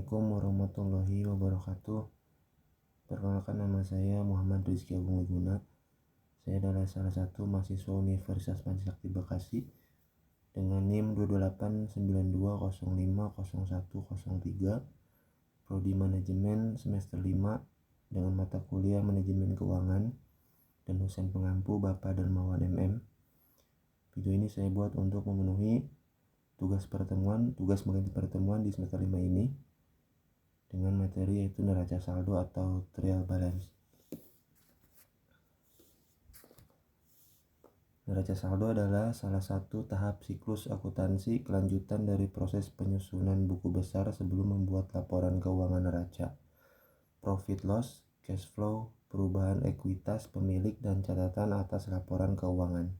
Assalamualaikum warahmatullahi wabarakatuh. Perkenalkan, nama saya Muhammad Rizky Agung Wiguna. Saya adalah salah satu mahasiswa Universitas Pancasakti Bekasi dengan NIM 28920500103, Prodi Manajemen semester 5 dengan mata kuliah Manajemen Keuangan dan dosen pengampu Bapak Darmawan MM. Video ini saya buat untuk memenuhi tugas mengganti pertemuan di semester 5 ini dengan materi yaitu neraca saldo atau trial balance. Neraca saldo adalah salah satu tahap siklus akuntansi kelanjutan dari proses penyusunan buku besar sebelum membuat laporan keuangan neraca, profit loss, cash flow, perubahan ekuitas pemilik, dan catatan atas laporan keuangan.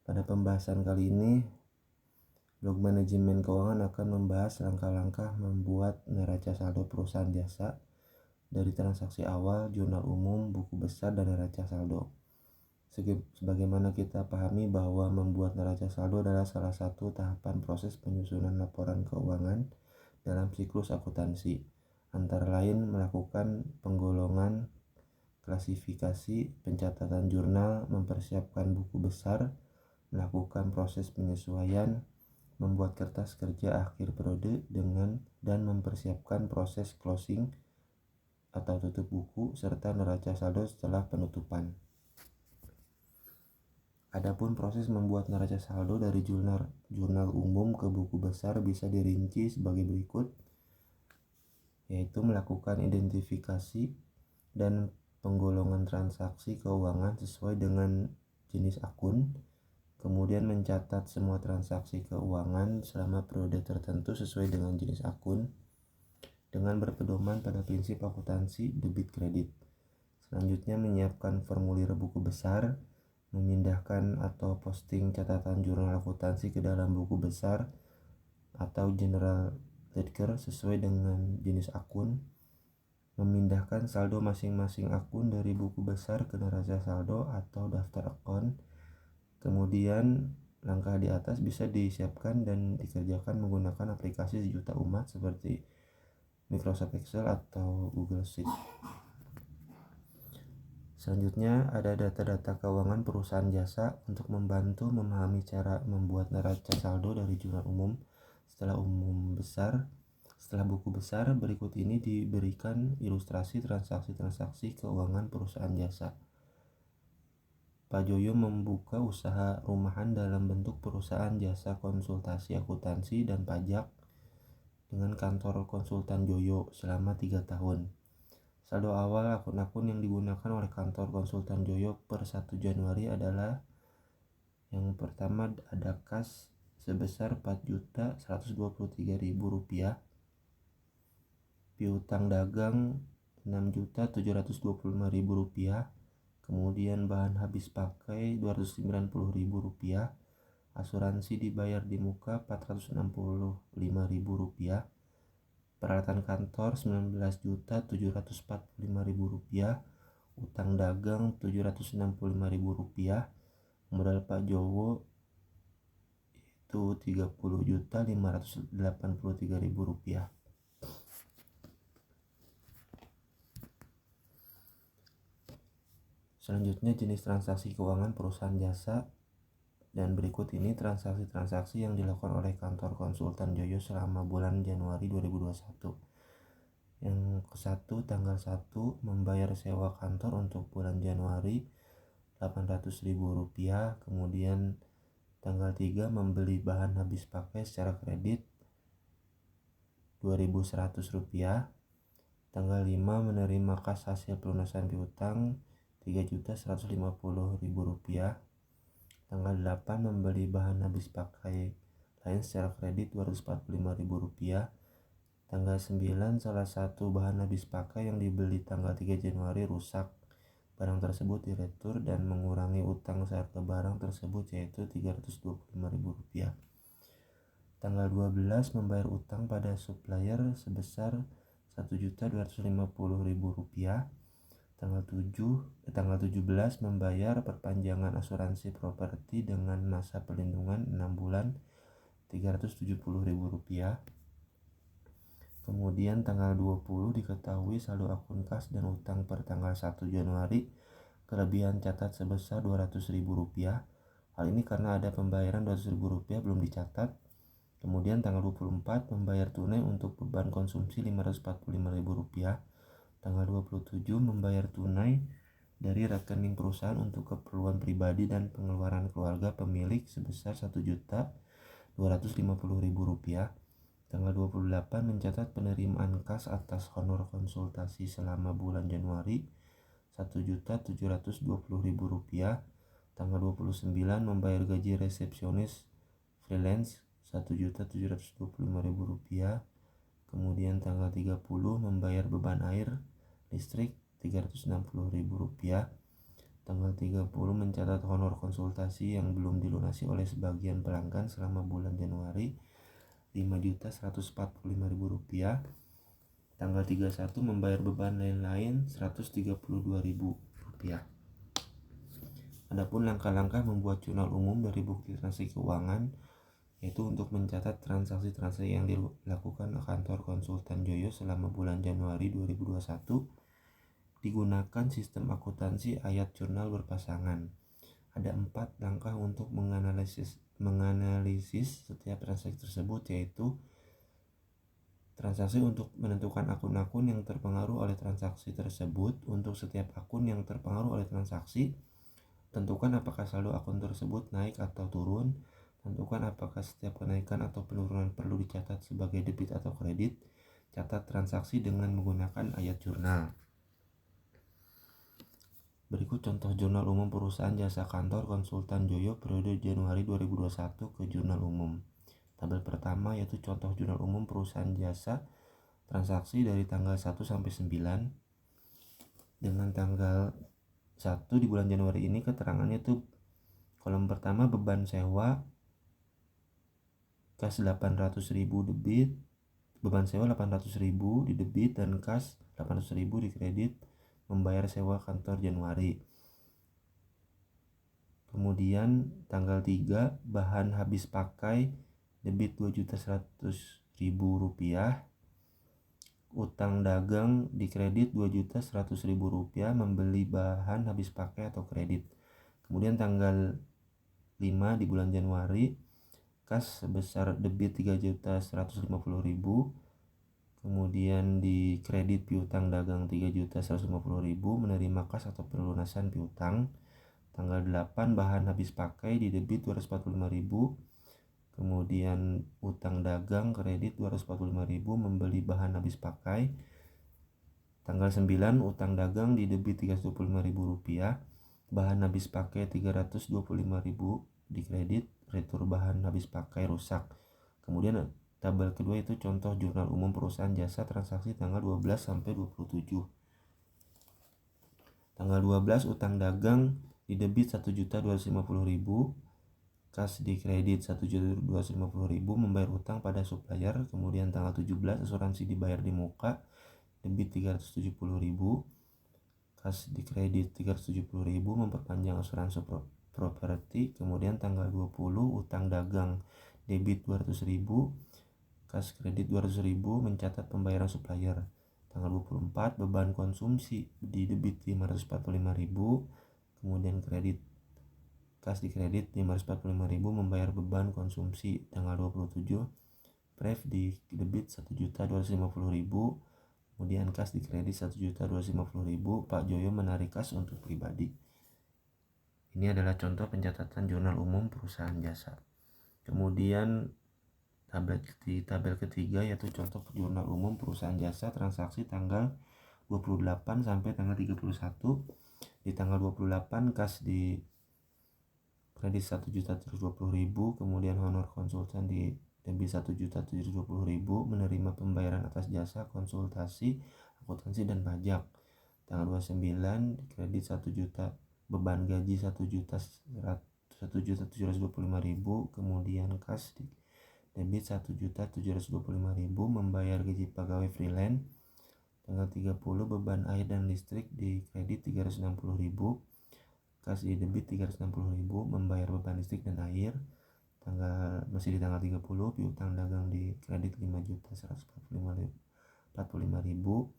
Pada pembahasan kali ini, blog manajemen keuangan akan membahas langkah-langkah membuat neraca saldo perusahaan jasa dari transaksi awal, jurnal umum, buku besar, dan neraca saldo. Sebagaimana kita pahami bahwa membuat neraca saldo adalah salah satu tahapan proses penyusunan laporan keuangan dalam siklus akuntansi, antara lain melakukan penggolongan, klasifikasi, pencatatan jurnal, mempersiapkan buku besar, melakukan proses penyesuaian, membuat kertas kerja akhir periode dan mempersiapkan proses closing atau tutup buku serta neraca saldo setelah penutupan. Adapun proses membuat neraca saldo dari jurnal umum ke buku besar bisa dirinci sebagai berikut, yaitu melakukan identifikasi dan penggolongan transaksi keuangan sesuai dengan jenis akun, kemudian mencatat semua transaksi keuangan selama periode tertentu sesuai dengan jenis akun dengan berpedoman pada prinsip akuntansi debit kredit. Selanjutnya menyiapkan formulir buku besar, memindahkan atau posting catatan jurnal akuntansi ke dalam buku besar atau general ledger sesuai dengan jenis akun, memindahkan saldo masing-masing akun dari buku besar ke neraca saldo atau daftar akun. Kemudian langkah di atas bisa disiapkan dan dikerjakan menggunakan aplikasi sejuta umat seperti Microsoft Excel atau Google Sheet. Selanjutnya ada data-data keuangan perusahaan jasa untuk membantu memahami cara membuat neraca saldo dari jurnal umum. Setelah buku besar, berikut ini diberikan ilustrasi transaksi-transaksi keuangan perusahaan jasa. Pak Joyo membuka usaha rumahan dalam bentuk perusahaan jasa konsultasi akuntansi dan pajak dengan kantor konsultan Joyo selama 3 tahun. Saldo awal akun-akun yang digunakan oleh kantor konsultan Joyo per 1 Januari adalah: yang pertama ada kas sebesar Rp4.123.000, piutang dagang Rp6.725.000, kemudian bahan habis pakai Rp290.000, asuransi dibayar di muka Rp465.000, peralatan kantor Rp19.745.000, utang dagang Rp765.000, modal Pak Jowo itu Rp30.583.000. Selanjutnya jenis transaksi keuangan perusahaan jasa, dan berikut ini transaksi-transaksi yang dilakukan oleh kantor konsultan Joyo selama bulan Januari 2021. Yang ke-1, tanggal 1 membayar sewa kantor untuk bulan Januari Rp800.000, kemudian tanggal 3 membeli bahan habis pakai secara kredit Rp2.100, tanggal 5 menerima kas hasil pelunasan piutang Rp3.150.000, tanggal 8 membeli bahan habis pakai lain secara kredit Rp245.000, tanggal 9 salah satu bahan habis pakai yang dibeli tanggal 3 Januari rusak, barang tersebut diretur dan mengurangi utang saat ke barang tersebut yaitu Rp325.000. Tanggal 12 membayar utang pada supplier sebesar Rp1.250.000. Tanggal 17 membayar perpanjangan asuransi properti dengan masa perlindungan 6 bulan Rp370.000. Kemudian tanggal 20 diketahui saldo akun kas dan utang per tanggal 1 Januari kelebihan catat sebesar Rp200.000. Hal ini karena ada pembayaran Rp200.000 belum dicatat. Kemudian tanggal 24 membayar tunai untuk beban konsumsi Rp545.000. Tanggal 27 membayar tunai dari rekening perusahaan untuk keperluan pribadi dan pengeluaran keluarga pemilik sebesar Rp1.250.000. Tanggal 28 mencatat penerimaan kas atas honor konsultasi selama bulan Januari Rp1.720.000. Tanggal 29 membayar gaji resepsionis freelance Rp1.725.000. Kemudian tanggal 30 membayar beban air listrik Rp360.000. Tanggal 30 mencatat honor konsultasi yang belum dilunasi oleh sebagian pelanggan selama bulan Januari Rp5.145.000. Tanggal 31 membayar beban lain-lain Rp132.000. Adapun langkah-langkah membuat jurnal umum dari bukti transaksi keuangan, yaitu untuk mencatat transaksi-transaksi yang dilakukan kantor konsultan Joyo selama bulan Januari 2021, digunakan sistem akuntansi ayat jurnal berpasangan. Ada 4 langkah untuk menganalisis setiap transaksi tersebut, yaitu transaksi untuk menentukan akun-akun yang terpengaruh oleh transaksi tersebut. Untuk setiap akun yang terpengaruh oleh transaksi, tentukan apakah saldo akun tersebut naik atau turun. Tentukan apakah setiap kenaikan atau penurunan perlu dicatat sebagai debit atau kredit. Catat transaksi dengan menggunakan ayat jurnal. Berikut contoh jurnal umum perusahaan jasa kantor konsultan Joyo periode Januari 2021 ke jurnal umum. Tabel pertama yaitu contoh jurnal umum perusahaan jasa transaksi dari tanggal 1 sampai 9. Dengan tanggal 1 di bulan Januari ini keterangannya itu kolom pertama beban sewa kas 800.000 debit, beban sewa 800.000 di debit dan kas 800.000 di kredit membayar sewa kantor Januari. Kemudian tanggal 3 bahan habis pakai debit Rp2.100.000, utang dagang di kredit Rp2.100.000 membeli bahan habis pakai atau kredit. Kemudian tanggal 5 di bulan Januari kas sebesar debit Rp3.150.000, kemudian di kredit piutang dagang Rp3.150.000 menerima kas atau pelunasan piutang. Tanggal 8 bahan habis pakai di debit Rp245.000, kemudian utang dagang kredit Rp245.000 membeli bahan habis pakai. Tanggal 9 utang dagang di debit Rp325.000, bahan habis pakai Rp325.000 di kredit, retur bahan habis pakai rusak. Kemudian tabel kedua itu contoh jurnal umum perusahaan jasa transaksi tanggal 12 sampai 27. Tanggal 12 utang dagang di debit Rp1.250.000, kas di kredit Rp1.250.000 membayar utang pada supplier. Kemudian tanggal 17 asuransi dibayar di muka debit Rp370.000, kas di kredit Rp370.000 memperpanjang asuransi properti. Kemudian tanggal 20 utang dagang debit Rp200.000, kas kredit Rp200.000 mencatat pembayaran supplier. Tanggal 24 beban konsumsi di debit Rp545.000, kemudian kredit kas di kredit Rp545.000 membayar beban konsumsi. Tanggal 27 pref di debit Rp1.250.000, kemudian kas di kredit Rp1.250.000. Pak Joyo menarik kas untuk pribadi. Ini adalah contoh pencatatan jurnal umum perusahaan jasa. Kemudian di tabel ketiga yaitu contoh jurnal umum perusahaan jasa transaksi tanggal 28 sampai tanggal 31. Di tanggal 28 kas di kredit Rp1.720.000, kemudian honor konsultan di debit Rp1.720.000 menerima pembayaran atas jasa konsultasi, akuntansi dan pajak. Tanggal 29 kredit 1 juta, beban gaji Rp1.725.000, kemudian kas di debit Rp1.725.000 membayar gaji pegawai freelance. Tanggal 30 beban air dan listrik di kredit Rp360.000, kas di debit Rp360.000 membayar beban listrik dan air. Masih di tanggal 30 piutang dagang di kredit Rp5.145.000 5.145.000,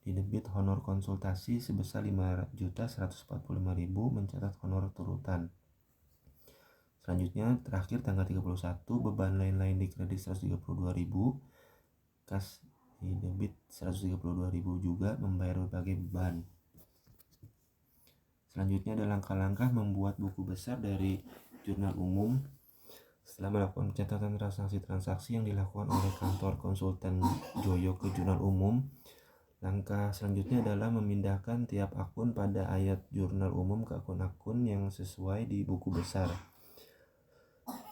di debit honor konsultasi sebesar 5.145.000 mencatat honor turutan. Selanjutnya terakhir tanggal 31 beban lain-lain di kredit 132.000, kas di debit 132.000 juga membayar berbagai beban. Selanjutnya ada langkah-langkah membuat buku besar dari jurnal umum. Setelah melakukan pencatatan transaksi-transaksi yang dilakukan oleh kantor konsultan Joyo ke jurnal umum, langkah selanjutnya adalah memindahkan tiap akun pada ayat jurnal umum ke akun-akun yang sesuai di buku besar.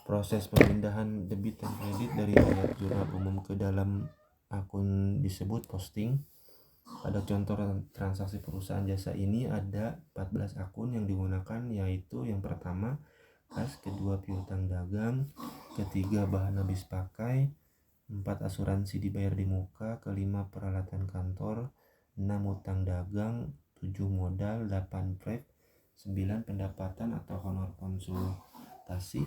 Proses pemindahan debit dan kredit dari ayat jurnal umum ke dalam akun disebut posting. Pada contoh transaksi perusahaan jasa ini ada 14 akun yang digunakan, yaitu yang pertama kas, kedua piutang dagang, ketiga bahan habis pakai, 4 asuransi dibayar di muka, kelima peralatan kantor, 6 utang dagang, 7 modal, 8 prep, 9 pendapatan atau honor konsultasi,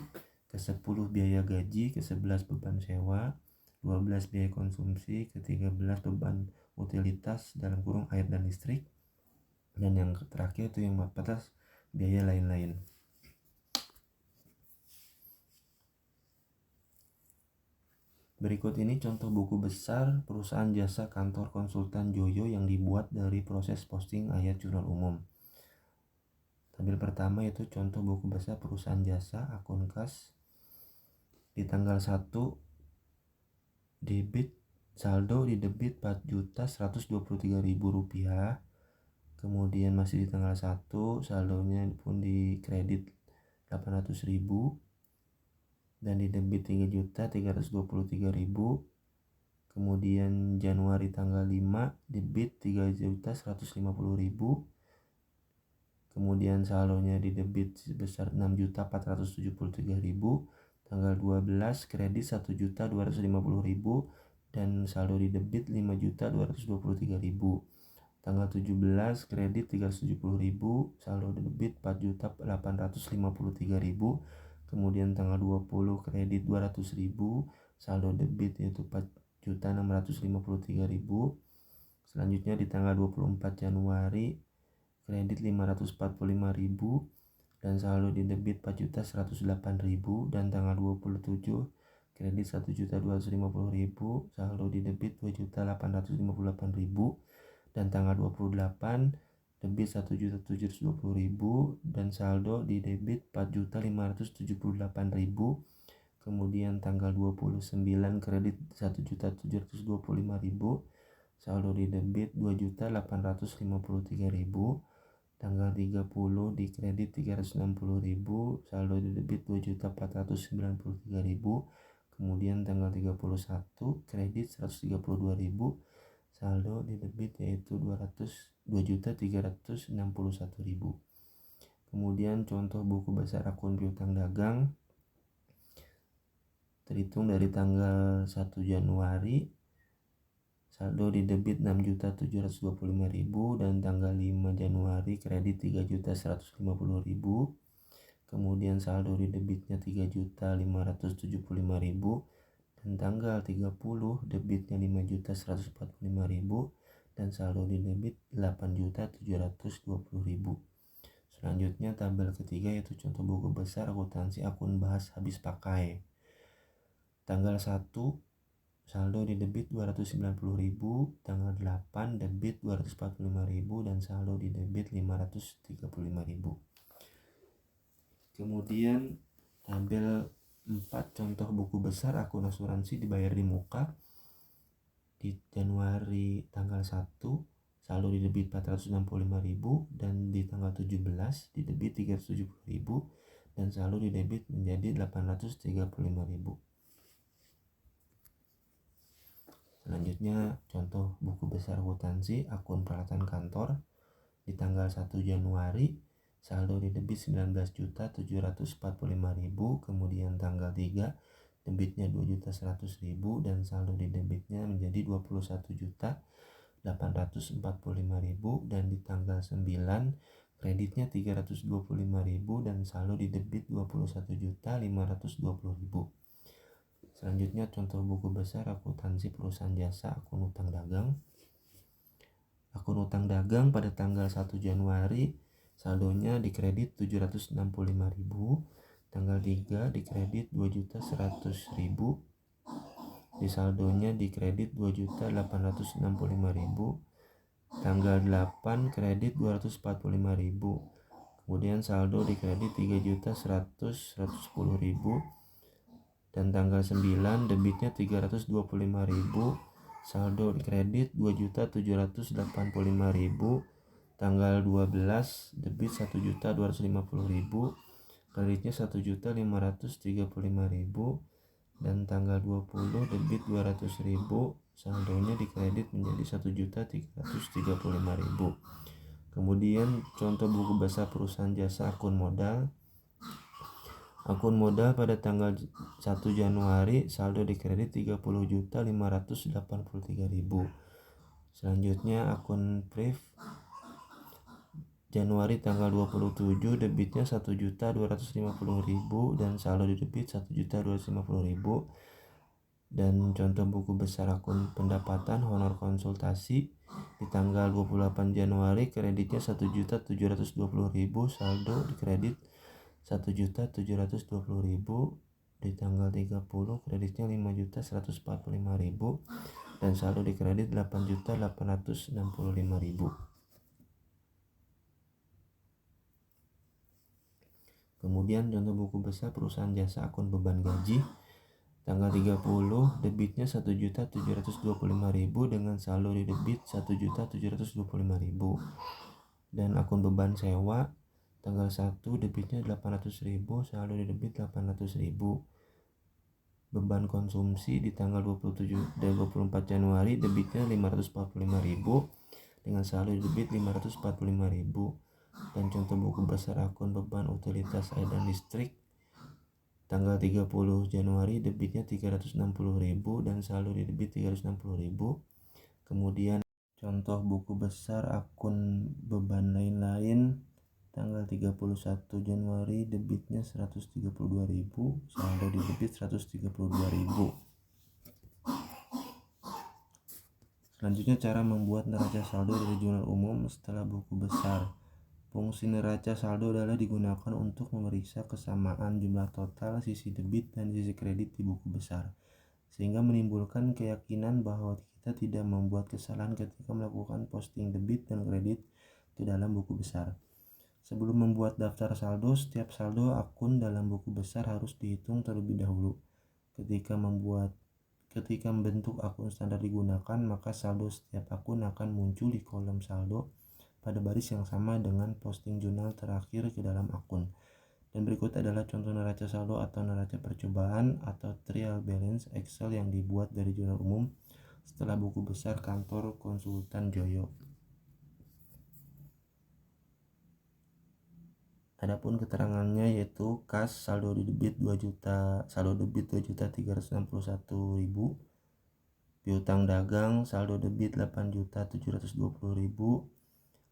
ke-10 biaya gaji, ke-11 beban sewa, 12 biaya konsumsi, ke-13 beban utilitas dalam kurung air dan listrik, dan yang terakhir itu yang 14 biaya lain-lain. Berikut ini contoh buku besar perusahaan jasa kantor konsultan Joyo yang dibuat dari proses posting ayat jurnal umum. Tabel pertama itu contoh buku besar perusahaan jasa akun kas. Di tanggal 1 debit saldo di debit 4.123.000 rupiah. Kemudian masih di tanggal 1 saldonya pun di kredit 800.000 dan di debit 3.323.000. Kemudian Januari tanggal 5 debit 3.150.000. Kemudian saldonya di debit sebesar 6.473.000. Tanggal 12 kredit 1.250.000 dan saldo di debit 5.223.000. Tanggal 17 kredit 370.000, saldo debit 4.853.000. Kemudian tanggal 20 kredit 200.000, saldo debit yaitu 4.653.000. Selanjutnya di tanggal 24 Januari kredit 545.000 dan saldo di debit 4.108.000. Dan tanggal 27 kredit 1.250.000, saldo di debit 2.858.000. Dan tanggal 28 debit 1.720.000 dan saldo di debit 4.578.000. Kemudian tanggal 29 kredit 1.725.000, saldo di debit 2.853.000. Tanggal 30 di kredit 360.000, saldo di debit 2.493.000. Kemudian tanggal 31 kredit 132.000, saldo di debit yaitu 2.361.000. Kemudian contoh buku besar akun piutang dagang terhitung dari tanggal 1 Januari, saldo di debit 6.725.000 dan tanggal 5 Januari kredit 3.150.000. Kemudian saldo di debitnya 3.575.000 dan tanggal 30 debitnya 5.145.000 dan saldo di debit 8.720.000. Selanjutnya tabel ketiga yaitu contoh buku besar akuntansi akun bahas habis pakai. Tanggal 1 saldo di debit 290.000, tanggal 8 debit 245.000 dan saldo di debit 535.000. Kemudian tabel 4 contoh buku besar akun asuransi dibayar di muka. Di Januari tanggal 1 saldo di debit 465.000 dan di tanggal 17 di debit 370.000 dan saldo di debit menjadi 835.000. Selanjutnya contoh buku besar akuntansi akun peralatan kantor. Di tanggal 1 Januari saldo di debit 19.745.000, kemudian tanggal 3 debitnya 2.100.000 dan saldo di debitnya menjadi 21.845.000 dan di tanggal 9 kreditnya 325.000 dan saldo di debit 21.520.000. Selanjutnya contoh buku besar akuntansi perusahaan jasa akun utang dagang. Akun utang dagang pada tanggal 1 Januari saldonya dikredit 765.000, tanggal 3 dikredit 2.100.000, di saldonya dikredit 2.865.000, tanggal 8 kredit 245.000, kemudian saldo dikredit 3.110.000, dan tanggal 9 debitnya 325.000, saldo kredit 2.785.000, tanggal 12 debit 1.250.000, kreditnya 1.535.000, dan tanggal 20 debit 200.000, saldonya dikredit menjadi 1.335.000. Kemudian contoh buku besar perusahaan jasa akun modal. Akun modal pada tanggal 1 Januari saldo dikredit 30.583.000. Selanjutnya akun priv Januari tanggal 27 debitnya 1.250.000 dan saldo di debit 1.250.000. Dan contoh buku besar akun pendapatan honor konsultasi di tanggal 28 Januari kreditnya 1.720.000, saldo di kredit 1.720.000, di tanggal 30 kreditnya 5.145.000 dan saldo di kredit 8.865.000. Kemudian contoh buku besar perusahaan jasa akun beban gaji. Tanggal 30 debitnya 1.725.000 dengan saldo di debit 1.725.000. Dan akun beban sewa tanggal 1 debitnya 800.000, saldo di debit 800.000. Beban konsumsi di tanggal 27 dan 24 Januari debitnya 545.000 dengan saldo di debit 545.000. Dan contoh buku besar akun beban utilitas air dan listrik tanggal 30 Januari debitnya 360.000 dan saldo di debit 360.000. Kemudian contoh buku besar akun beban lain-lain tanggal 31 Januari debitnya 132.000, saldo di debit 132.000. Selanjutnya cara membuat neraca saldo dari jurnal umum setelah buku besar. Fungsi neraca saldo adalah digunakan untuk memeriksa kesamaan jumlah total sisi debit dan sisi kredit di buku besar, sehingga menimbulkan keyakinan bahwa kita tidak membuat kesalahan ketika melakukan posting debit dan kredit ke dalam buku besar. Sebelum membuat daftar saldo, setiap saldo akun dalam buku besar harus dihitung terlebih dahulu. Ketika membentuk akun standar digunakan, maka saldo setiap akun akan muncul di kolom saldo pada baris yang sama dengan posting jurnal terakhir ke dalam akun. Dan berikut adalah contoh neraca saldo atau neraca percobaan atau trial balance Excel yang dibuat dari jurnal umum setelah buku besar kantor konsultan Joyo. Adapun keterangannya yaitu kas saldo di debit 2 juta, saldo debit 2.361.000, piutang dagang saldo debit 8.720.000,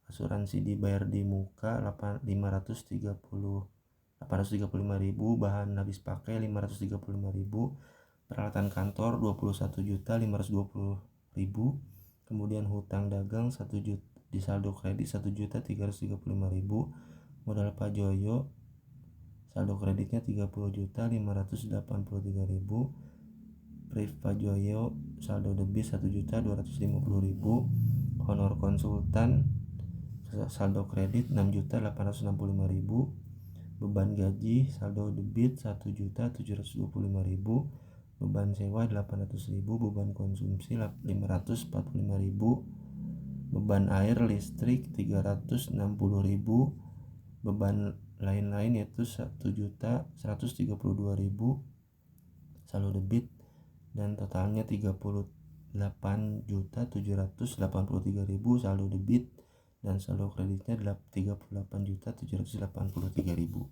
asuransi dibayar di muka 835.000, bahan habis pakai 535.000, peralatan kantor 21.520.000, kemudian hutang dagang 1 juta, di saldo kredit 1.335.000, modal Pajoyo saldo kreditnya 30.583.000, priv Pajoyo saldo debit 1.250.000, honor konsultan saldo kredit 6.865.000, beban gaji saldo debit 1.725.000, beban sewa 800.000, beban konsumsi 545.000, beban air listrik 360.000, beban lain-lain yaitu 1.132.000, saldo debit, dan totalnya 38.783.000 saldo debit, dan saldo kreditnya 38.783.000.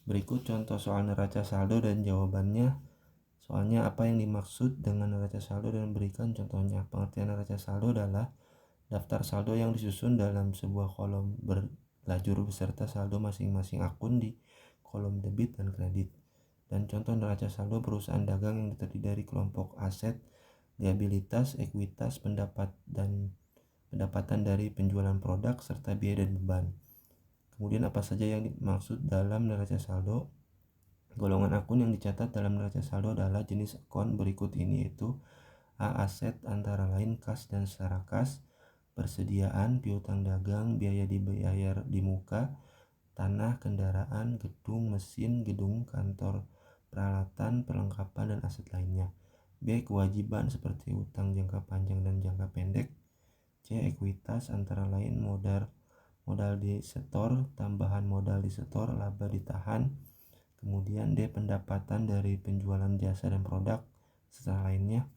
Berikut contoh soal neraca saldo dan jawabannya. Soalnya apa yang dimaksud dengan neraca saldo dan berikan contohnya. Pengertian neraca saldo adalah daftar saldo yang disusun dalam sebuah kolom berlajur beserta saldo masing-masing akun di kolom debit dan kredit. Dan contoh neraca saldo perusahaan dagang yang terdiri dari kelompok aset, liabilitas, ekuitas, pendapatan dari penjualan produk, serta biaya dan beban. Kemudian apa saja yang dimaksud dalam neraca saldo? Golongan akun yang dicatat dalam neraca saldo adalah jenis akun berikut ini, yaitu A. Aset antara lain kas dan secara kas, persediaan, piutang dagang, biaya dibayar di muka, tanah, kendaraan, gedung, mesin, gedung, kantor, peralatan, perlengkapan, dan aset lainnya. B. Kewajiban seperti utang jangka panjang dan jangka pendek. C. Ekuitas antara lain modal disetor, tambahan modal disetor, laba ditahan. Kemudian D. Pendapatan dari penjualan jasa dan produk serta lainnya.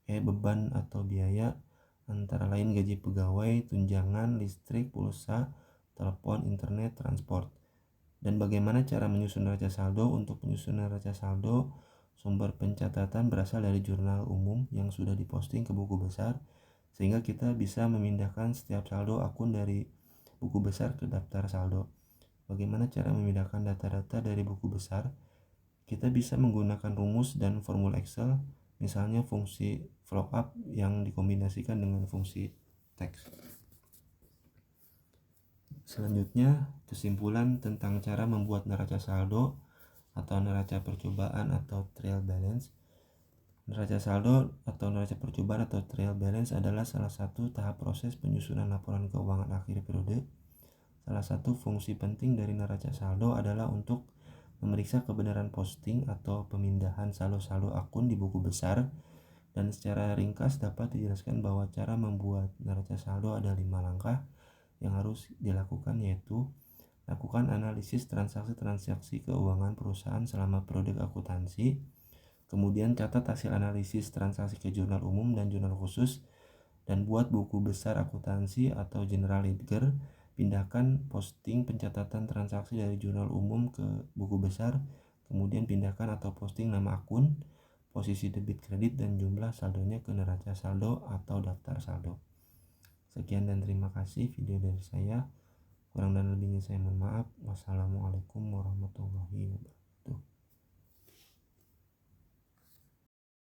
E. Beban atau biaya antara lain gaji pegawai, tunjangan, listrik, pulsa, telepon, internet, transport. Dan bagaimana cara menyusun neraca saldo? Untuk menyusun neraca saldo, sumber pencatatan berasal dari jurnal umum yang sudah diposting ke buku besar, sehingga kita bisa memindahkan setiap saldo akun dari buku besar ke daftar saldo. Bagaimana cara memindahkan data-data dari buku besar? Kita bisa menggunakan rumus dan formula Excel, misalnya fungsi VLOOKUP yang dikombinasikan dengan fungsi teks. Selanjutnya, kesimpulan tentang cara membuat neraca saldo atau neraca percobaan atau trial balance. Neraca saldo atau neraca percobaan atau trial balance adalah salah satu tahap proses penyusunan laporan keuangan akhir periode. Salah satu fungsi penting dari neraca saldo adalah untuk memeriksa kebenaran posting atau pemindahan saldo-saldo akun di buku besar, dan secara ringkas dapat dijelaskan bahwa cara membuat neraca saldo ada 5 langkah yang harus dilakukan, yaitu lakukan analisis transaksi-transaksi keuangan perusahaan selama periode akuntansi, kemudian catat hasil analisis transaksi ke jurnal umum dan jurnal khusus, dan buat buku besar akuntansi atau general ledger. Pindahkan posting pencatatan transaksi dari jurnal umum ke buku besar, kemudian pindahkan atau posting nama akun, posisi debit kredit, dan jumlah saldonya ke neraca saldo atau daftar saldo. Sekian dan terima kasih video dari saya. Kurang dan lebihnya saya mohon maaf. Wassalamualaikum warahmatullahi wabarakatuh.